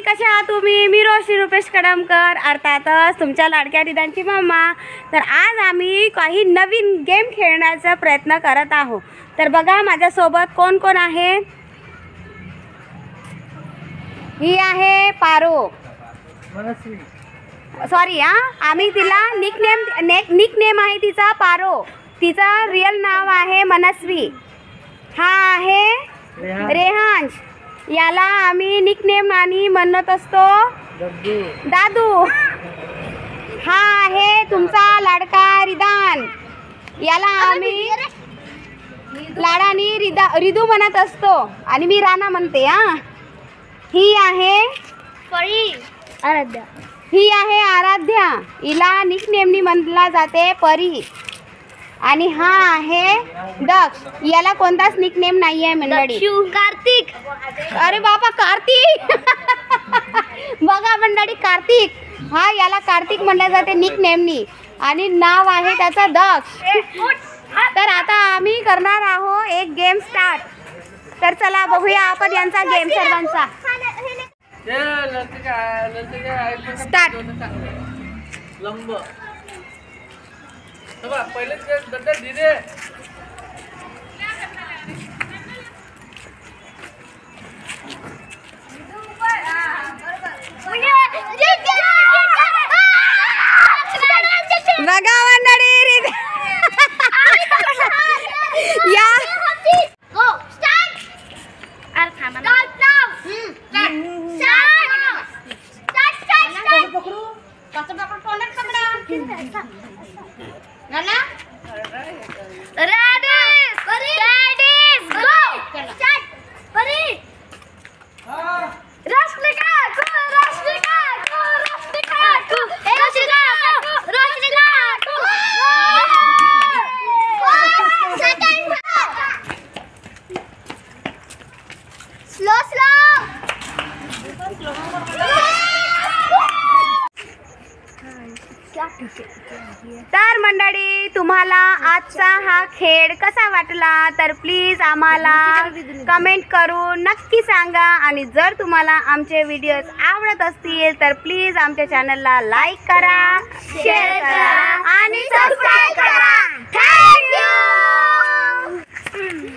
कशा आहात तुम्ही? मी रोशनी रुपेश कडामकर, अर्थातच तुमच्या लाडक्या रिदांची मम्मा। तर आज आम्ही काही नवीन गेम खेळण्याचा प्रयत्न करत आहोत। तर बघा माझ्यासोबत कोण कोण आहे। ही आहे पारो, सॉरी आम्ही तिला निकनेम आहे तिचा पारो, तिचा रियल नाव आहे मनस्वी। हा आहे रेहांश, याला आम्ही निकनेम आणि म्हणत असतो दादू। हा आहे तुमचा लाडका रिदान, याला आम्ही लाडानी रिदू म्हणत असतो आणि मी राणा म्हणते। ही आहे आराध्या, ही आहे आराध्या, हिला निकनेमनी म्हणला जाते परी। आणि हा आहे दक्ष, याला कोणताच निकनेम नाही आहे मंडळी। कार्तिक, अरे बाबा कार्तिक बघा मंडळी कार्तिक, हा याला कार्तिक म्हणले जाते निकनेमनी आणि नाव आहे त्याचा दक्ष। तर आता आम्ही करणार आहोत एक गेम स्टार्ट। तर चला बघूया आपण यांचा गेम सर्वांचा स्टार्ट। पहिले धीरे बघा मंडळी या तर मंडळी तुम्हाला आजचा हा खेळ कसा वाटला तर प्लीज आम्हाला कमेंट करून नक्की सांगा। आणि जर तुम्हाला आमचे व्हिडिओज आवडत असतील तर प्लीज आमच्या चॅनलला लाईक करा, शेअर करा आणि सबस्क्राइब करा। थँक्यू।